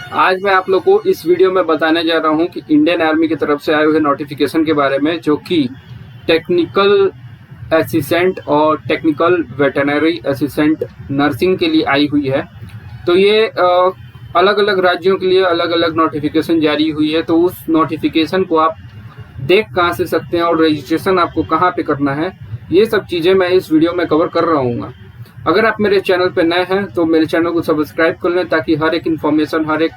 आज मैं आप लोग को इस वीडियो में बताने जा रहा हूं कि इंडियन आर्मी की तरफ से आए हुए नोटिफिकेशन के बारे में, जो कि टेक्निकल असिस्टेंट और टेक्निकल वेटरनरी असिस्टेंट नर्सिंग के लिए आई हुई है। तो ये अलग अलग राज्यों के लिए अलग अलग नोटिफिकेशन जारी हुई है। तो उस नोटिफिकेशन को आप देख कहाँ से सकते हैं और रजिस्ट्रेशन आपको कहाँ पे करना है, ये सब चीज़ें मैं इस वीडियो में कवर कर रहा हूँ। अगर आप मेरे चैनल पे नए हैं तो मेरे चैनल को सब्सक्राइब कर लें, ताकि हर एक इन्फॉर्मेशन, हर एक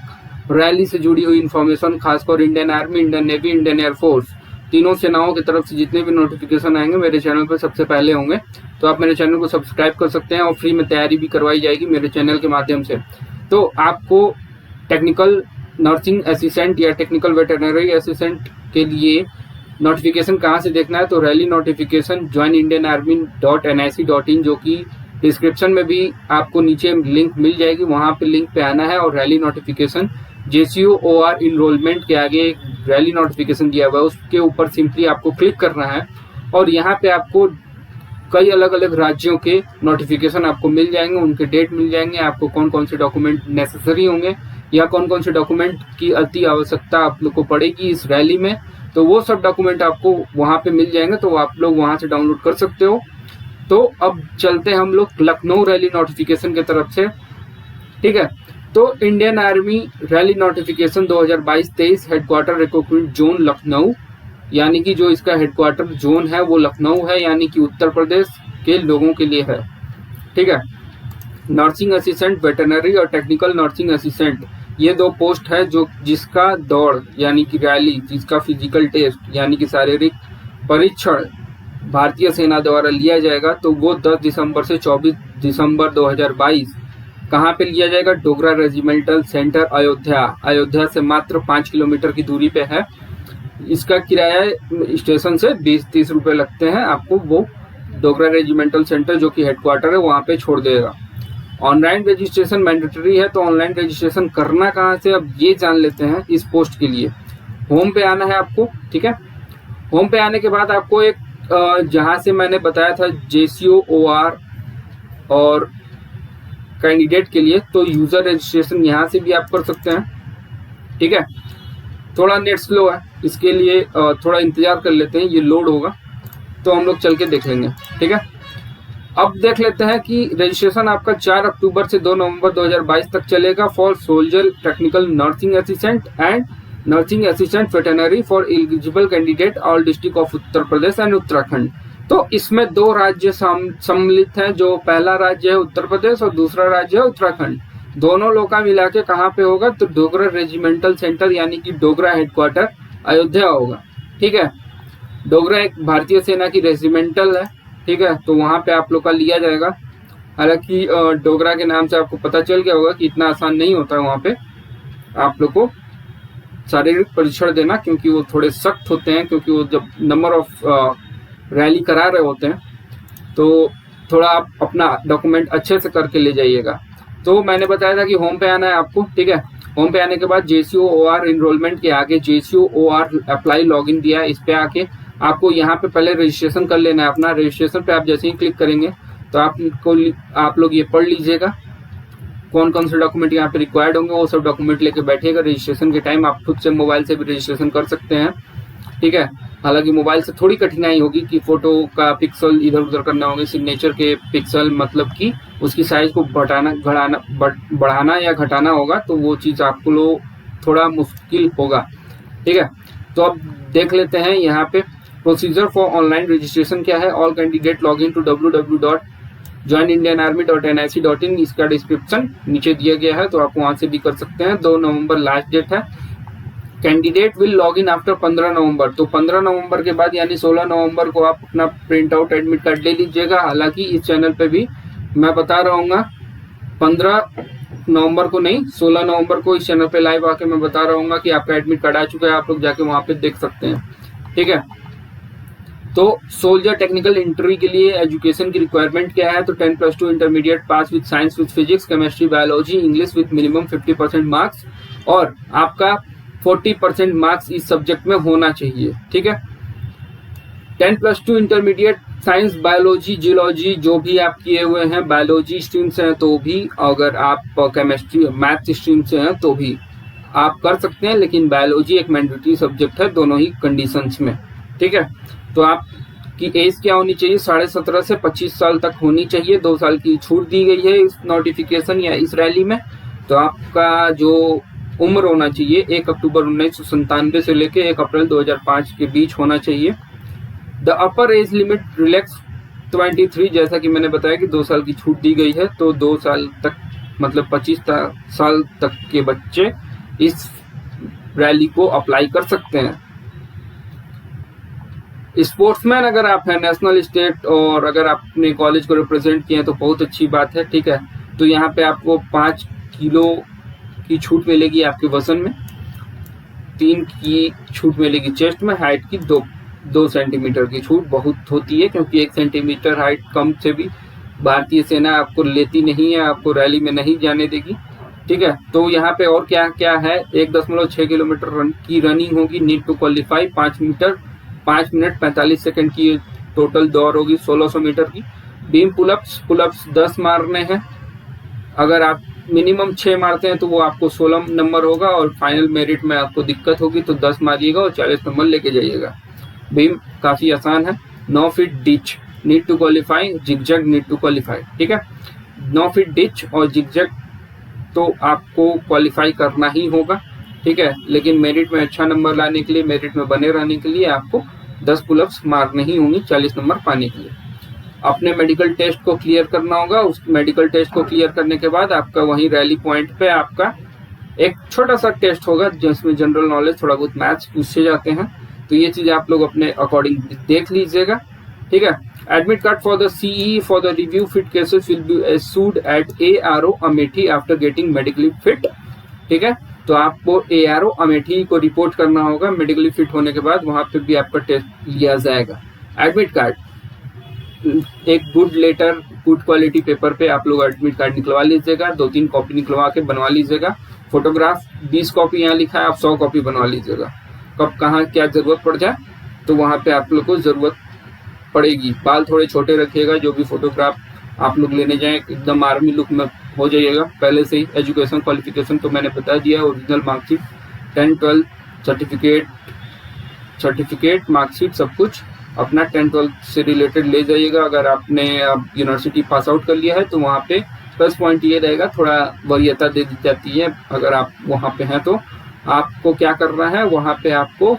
रैली से जुड़ी हुई इन्फॉर्मेशन, खासकर Indian army, Indian navy, Indian air force, तीनों सेनाओं की तरफ से जितने भी नोटिफिकेशन आएंगे मेरे चैनल पर सबसे पहले होंगे। तो आप मेरे चैनल को सब्सक्राइब कर सकते हैं और फ्री में तैयारी भी करवाई जाएगी मेरे चैनल के माध्यम से। तो आपको टेक्निकल नर्सिंग असिस्टेंट या टेक्निकल वेटरनरी असिस्टेंट के लिए नोटिफिकेशन कहाँ से देखना है, तो रैली नोटिफिकेशन joinindianarmy.nic.in, जो कि डिस्क्रिप्शन में भी आपको नीचे लिंक मिल जाएगी, वहाँ पे लिंक पे आना है और रैली नोटिफिकेशन JCOR इनरोलमेंट के आगे एक रैली नोटिफिकेशन दिया हुआ है, उसके ऊपर सिंपली आपको क्लिक करना है और यहाँ पे आपको कई अलग अलग राज्यों के नोटिफिकेशन आपको मिल जाएंगे, उनके डेट मिल जाएंगे, आपको कौन कौन से डॉक्यूमेंट नेसेसरी होंगे या कौन कौन से डॉक्यूमेंट की अति आवश्यकता आप लोग को पड़ेगी इस रैली में। तो वो सब डॉक्यूमेंट आपको वहाँ पे मिल जाएंगे, तो आप लोग वहाँ से डाउनलोड कर सकते हो। तो अब चलते हैं हम लोग लखनऊ रैली नोटिफिकेशन की तरफ से। ठीक है, तो Indian army rally notification 2022-23 headquarter recruitment zone Lucknow, यानी कि जो इसका हेडक्वार्टर जोन है वो लखनऊ है, यानी कि उत्तर प्रदेश के लोगों के लिए है। ठीक है, नर्सिंग असिस्टेंट वेटरनरी और टेक्निकल नर्सिंग असिस्टेंट, ये दो पोस्ट है जो जिसका दौड़ यानी कि रैली, जिसका फिजिकल टेस्ट यानी कि शारीरिक परीक्षण भारतीय सेना द्वारा लिया जाएगा। तो वो 10 दिसंबर से 24 दिसंबर 2022 कहाँ पे लिया जाएगा? डोगरा रेजिमेंटल सेंटर अयोध्या से मात्र 5 किलोमीटर की दूरी पे है। इसका किराया स्टेशन से 20-30 रुपए लगते हैं, आपको वो डोगरा रेजिमेंटल सेंटर जो कि हेडक्वार्टर है वहाँ पे छोड़ देगा। ऑनलाइन रजिस्ट्रेशन मैंडेटरी है, तो ऑनलाइन रजिस्ट्रेशन करना कहाँ से, अब ये जान लेते हैं। इस पोस्ट के लिए होम पे आना है आपको। ठीक है, होम पे आने के बाद आपको एक जहाँ से मैंने बताया था JCOR और कैंडिडेट के लिए, तो यूजर रजिस्ट्रेशन यहाँ से भी आप कर सकते हैं। ठीक है, थोड़ा नेट स्लो है, इसके लिए थोड़ा इंतजार कर लेते हैं, ये लोड होगा तो हम लोग चल के देख लेंगे। ठीक है, अब देख लेते हैं कि रजिस्ट्रेशन आपका 4 अक्टूबर से 2 नवंबर 2022 तक चलेगा for soldier technical nursing assistant and nursing assistant veterinary for eligible candidate all district of Uttar Pradesh and Uttarakhand. तो इसमें 2 राज्य सम्मिलित हैं, जो पहला राज्य है उत्तर प्रदेश और दूसरा राज्य है उत्तराखंड। दोनों लोग का मिला के कहाँ पे होगा, तो डोगरा रेजिमेंटल सेंटर यानी कि डोगरा हेडक्वार्टर अयोध्या होगा। ठीक है, डोगरा एक भारतीय सेना की रेजिमेंटल है। ठीक है, तो वहाँ पे आप लोग का लिया जाएगा। हालांकि डोगरा के नाम से आपको पता चल गया होगा कि इतना आसान नहीं होता है वहाँ पे आप लोग को शारीरिक परीक्षण देना, क्योंकि वो थोड़े सख्त होते हैं, क्योंकि वो जब नंबर ऑफ रैली करा रहे होते हैं तो थोड़ा आप अपना डॉक्यूमेंट अच्छे से करके ले जाइएगा। तो मैंने बताया था कि होम पे आना है आपको। ठीक है, होम पे आने के बाद JCOR इनरोलमेंट के आगे JCOR अप्लाई लॉगिन दिया है, इस पे आके आपको यहाँ पे पहले रजिस्ट्रेशन कर लेना है अपना। रजिस्ट्रेशन पे आप जैसे ही क्लिक करेंगे तो आप लोग ये पढ़ लीजिएगा कौन कौन से डॉक्यूमेंट यहाँ पे रिक्वायर्ड होंगे, वो सब डॉक्यूमेंट लेके बैठिएगा। रजिस्ट्रेशन के टाइम आप खुद से मोबाइल से भी रजिस्ट्रेशन कर सकते हैं। ठीक है, हालांकि मोबाइल से थोड़ी कठिनाई होगी कि फोटो का पिक्सल इधर उधर करना होगा, सिग्नेचर के पिक्सल मतलब कि उसकी साइज को बढ़ाना या घटाना होगा, तो वो चीज़ आपको लोग थोड़ा मुश्किल होगा। ठीक है, तो अब देख लेते हैं यहाँ पे प्रोसीजर फॉर ऑनलाइन रजिस्ट्रेशन क्या है। All candidate log in to www.joinindianarmy.nic.in, इसका डिस्क्रिप्शन नीचे दिया गया है, तो आप वहाँ से भी कर सकते हैं। 2 नवंबर लास्ट डेट है। Candidate will log in after 15 नवंबर, तो 15 नवंबर के बाद यानी 16 नवंबर को आप अपना प्रिंट आउट एडमिट कार्ड ले लीजिएगा। हालांकि इस चैनल पे भी मैं बता रहा हूँ 15 नवंबर को नहीं, 16 नवंबर को इस चैनल पे लाइव आके मैं बता रहा हूँ कि आपका एडमिट कार्ड आ चुका है, आप लोग जाके वहाँ पे देख सकते हैं। ठीक है, तो सोल्जर टेक्निकल इंटरव्यू के लिए एजुकेशन की रिक्वायरमेंट क्या है, तो 10+2 intermediate pass with science with physics chemistry biology English with minimum 50% marks, और आपका 40% मार्क्स इस सब्जेक्ट में होना चाहिए। ठीक है, 10+2 इंटरमीडिएट साइंस बायोलॉजी जियोलॉजी जो भी आप किए हुए हैं, बायोलॉजी स्ट्रीम से हैं तो भी, अगर आप केमिस्ट्री मैथ स्ट्रीम से हैं तो भी, आप कर सकते हैं, लेकिन बायोलॉजी एक मैंडेटरी सब्जेक्ट है दोनों ही कंडीशंस में, ठीक है। तो आपकी एज क्या होनी चाहिए, 17.5 से 25 साल तक होनी चाहिए। 2 साल की छूट दी गई है इस नोटिफिकेशन या इस रैली में। तो आपका जो उम्र होना चाहिए 1 अक्टूबर 1997 से लेके 1 अप्रैल 2005 के बीच होना चाहिए। The upper age limit relax 23, जैसा कि मैंने बताया कि 2 साल की छूट दी गई है, तो 2 साल तक मतलब 25 साल तक के बच्चे इस रैली को अप्लाई कर सकते हैं। स्पोर्ट्समैन अगर आप हैं, नेशनल, स्टेट और अगर आपने कॉलेज को रिप्रेजेंट किए हैं तो बहुत अच्छी बात है, ठीक है। तो यहाँ पे आपको 5 किलो की छूट मिलेगी आपके वजन में, 3 की छूट मिलेगी चेस्ट में, हाइट की 2 सेंटीमीटर की छूट बहुत होती है, क्योंकि 1 सेंटीमीटर हाइट कम से भी भारतीय सेना आपको लेती नहीं है, आपको रैली में नहीं जाने देगी, ठीक है। तो यहाँ पे और क्या क्या है, 1.6 किलोमीटर की रनिंग होगी, need to qualify, 5 minute 45 second की टोटल दौड़ होगी 1600 मीटर की। बीम पुलअप्स 10 मारने हैं, अगर आप मिनिमम 6 मारते हैं तो वो आपको 16 नंबर होगा, और फाइनल मेरिट में आपको दिक्कत होगी तो 10 मारिएगा और 40 नंबर लेके जाइएगा। बीम काफी आसान है। 9 feet ditch, need to qualify, zigzag need to qualify, ठीक है। 9 फीट डिच और जिगजैग तो आपको क्वालिफाई करना ही होगा, ठीक है। लेकिन मेरिट में अच्छा नंबर लाने के लिए, मेरिट में बने रहने के लिए आपको 10 पुलअप्स मारने ही होंगी 40 नंबर पाने के लिए। अपने मेडिकल टेस्ट को क्लियर करना होगा। उस मेडिकल टेस्ट को क्लियर करने के बाद आपका वहीं रैली पॉइंट पे आपका एक छोटा सा टेस्ट होगा, जिसमें जनरल नॉलेज, थोड़ा बहुत मैथ्स पूछे जाते हैं। तो ये चीजें आप लोग अपने अकॉर्डिंग देख लीजिएगा, ठीक है। Admit card for the CE for the review fit cases will be issued at ARO Amethi after getting medically fit, ठीक है। तो आपको ARO अमेठी को रिपोर्ट करना होगा मेडिकली फिट होने के बाद, वहां पे भी आपका टेस्ट लिया जाएगा। एडमिट कार्ड, एक good letter, good quality paper पे आप लोग एडमिट कार्ड निकलवा लीजिएगा, 2-3 कॉपी निकलवा के बनवा लीजिएगा। फोटोग्राफ 20 कॉपी यहाँ लिखा है, आप 100 कॉपी बनवा लीजिएगा। कब कहाँ क्या जरूरत पड़ जाए तो वहां पे आप लोग को जरूरत पड़ेगी। बाल थोड़े छोटे रखिएगा, जो भी फोटोग्राफ आप लोग लेने जाएं एकदम आर्मी लुक में हो जाइएगा पहले से ही। एजुकेशन क्वालिफिकेशन तो मैंने बता दिया, ओरिजिनल मार्कशीट, 10-12 सर्टिफिकेट मार्कशीट सब कुछ अपना 10-12 से रिलेटेड ले जाइएगा। अगर आपने यूनिवर्सिटी पास आउट कर लिया है तो वहाँ पे प्लस पॉइंट ये रहेगा, थोड़ा वरीयता दे दी जाती है अगर आप वहाँ पे हैं। तो आपको क्या करना है, वहाँ पे आपको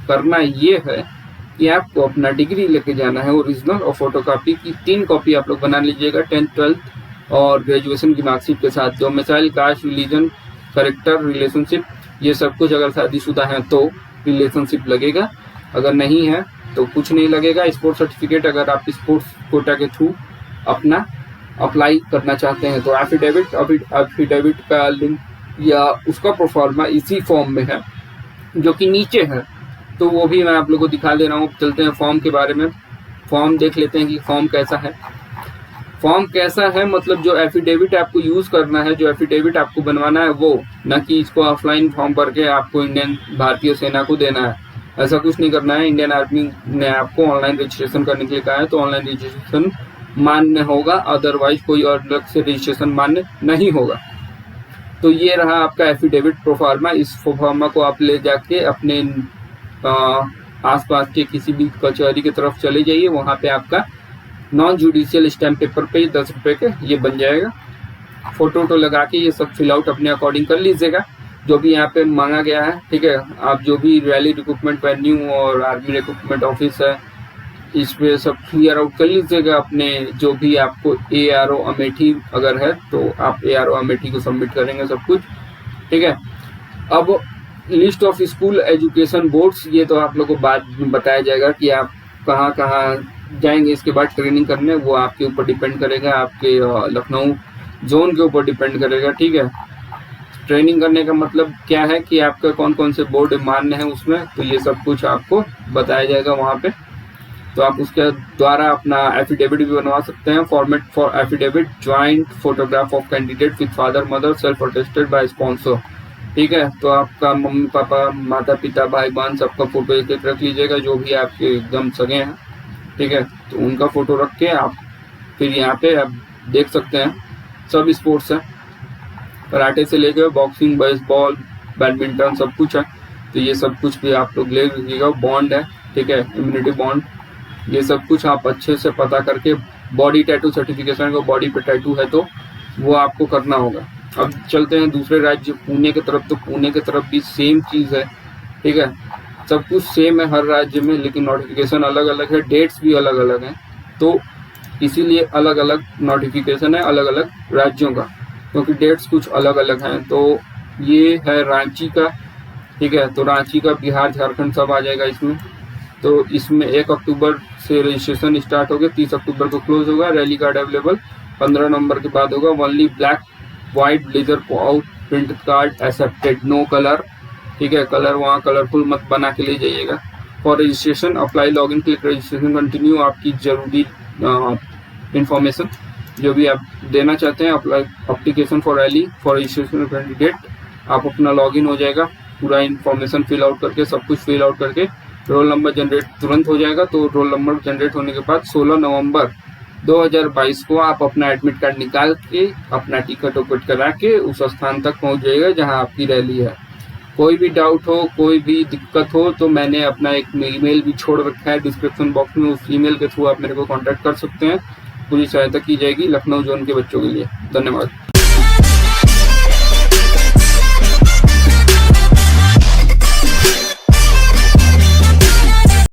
करना ये है कि आपको अपना डिग्री लेके जाना है, ओरिजिनल और फोटोकॉपी की 3 कॉपी आप लोग बना लीजिएगा, 10th 12th और ग्रेजुएशन की मार्कशीट के साथ। Domicile, caste, religion, character, relationship, ये सब कुछ। अगर शादीशुदा हैं तो रिलेशनशिप लगेगा, अगर नहीं है तो कुछ नहीं लगेगा। स्पोर्ट्स सर्टिफिकेट, अगर आप स्पोर्ट्स कोटा के थ्रू अपना अप्लाई करना चाहते हैं तो एफिडेविट का लिंक या उसका प्रोफार्मा इसी फॉर्म में है जो कि नीचे है, तो वो भी मैं आप लोगों को दिखा दे रहा हूँ। चलते हैं फॉर्म के बारे में, फॉर्म देख लेते हैं कि फॉर्म कैसा है। फॉर्म कैसा है मतलब जो एफिडेविट आपको यूज करना है, जो एफिडेविट आपको बनवाना है वो, न कि इसको ऑफलाइन फॉर्म भर के आपको इंडियन भारतीय सेना को देना है, ऐसा कुछ नहीं करना है। इंडियन आर्मी ने आपको ऑनलाइन रजिस्ट्रेशन करने के लिए कहा है तो ऑनलाइन रजिस्ट्रेशन मान्य होगा, अदरवाइज कोई और अलग से रजिस्ट्रेशन मान्य नहीं होगा। तो ये रहा आपका एफिडेविट प्रोफार्मा। इस प्रोफार्मा को आप ले जाके अपने आसपास के किसी भी कचहरी की तरफ चले जाइए, वहां पे आपका नॉन जुडिशियल स्टैम्प पेपर पे 10 रुपए के ये बन जाएगा। फोटो लगा के ये सब फिल आउट अपने अकॉर्डिंग कर लीजिएगा, जो भी यहाँ पे मांगा गया है, ठीक है। आप जो भी रैली रिक्रूटमेंट वेन्यू और आर्मी रिक्रूटमेंट ऑफिस है, इस पे सब क्लियर आउट कर लीजिएगा अपने। जो भी आपको ARO अमेठी अगर है तो आप ARO अमेठी को सबमिट करेंगे सब कुछ, ठीक है। अब list of school education boards, ये तो आप लोग को बाद में बताया जाएगा कि आप कहाँ कहाँ जाएंगे इसके बाद ट्रेनिंग करने, वो आपके ऊपर डिपेंड करेगा, आपके लखनऊ जोन के ऊपर डिपेंड करेगा, ठीक है। ट्रेनिंग करने का मतलब क्या है कि आपका कौन कौन से बोर्ड मान्य है उसमें, तो ये सब कुछ आपको बताया जाएगा वहाँ पे। तो आप उसके द्वारा अपना एफिडेविट भी बनवा सकते हैं। Format for affidavit, joint photograph of candidate with father mother self attested bye sponsor, ठीक है। तो आपका मम्मी पापा, माता पिता, भाई बहन सबका फोटो एक एक रख लीजिएगा, जो भी आपके एकदम सगे हैं, ठीक है। तो उनका फोटो रख के आप फिर यहाँ पे आप देख सकते हैं सब स्पोर्ट्स है, कराटे से लेकर बॉक्सिंग, बेसबॉल, बैडमिंटन सब कुछ है, तो ये सब कुछ भी आप लोग ले लीजिएगा। बॉन्ड है, ठीक है, इम्यूनिटी बॉन्ड, ये सब कुछ आप अच्छे से पता करके, बॉडी टैटू सर्टिफिकेशन को, बॉडी पे टैटू है तो वो आपको करना होगा। अब चलते हैं दूसरे राज्य पुणे की तरफ, तो पुणे की तरफ भी सेम चीज़ है, ठीक है, सब कुछ सेम है हर राज्य में, लेकिन नोटिफिकेशन अलग अलग है, डेट्स भी अलग अलग हैं, तो इसीलिए अलग अलग नोटिफिकेशन है अलग अलग राज्यों का, क्योंकि डेट्स कुछ अलग अलग हैं। तो ये है रांची का, ठीक है, तो रांची का बिहार झारखंड सब आ जाएगा इसमें। तो इसमें 1 अक्टूबर से रजिस्ट्रेशन स्टार्ट हो गया, 30 अक्टूबर को क्लोज होगा। रैली कार्ड अवेलेबल 15 नवंबर के बाद होगा। Only black white blazer out print card accepted, no colour, ठीक है, कलर वहाँ कलरफुल मत बना के ले जाइएगा। For registration apply login click registration continue, आपकी जरूरी इंफॉर्मेशन जो भी आप देना चाहते हैं, apply application for rally for registration candidate, आप अपना लॉगिन हो जाएगा, पूरा इन्फॉर्मेशन फिल आउट करके, सब कुछ फिल आउट करके रोल नंबर जनरेट तुरंत हो जाएगा। तो रोल नंबर जनरेट होने के बाद 16 नवंबर 2022 को आप अपना एडमिट कार्ड निकाल के अपना टिकट उकट करा के उस स्थान तक पहुंच जाइएगा जहां आपकी रैली है। कोई भी डाउट हो, कोई भी दिक्कत हो, तो मैंने अपना एक ईमेल भी छोड़ रखा है डिस्क्रिप्शन बॉक्स में, उस ईमेल के थ्रू आप मेरे को कांटेक्ट कर सकते हैं। पूरी सहायता की जाएगी लखनऊ जोन के बच्चों के लिए। धन्यवाद।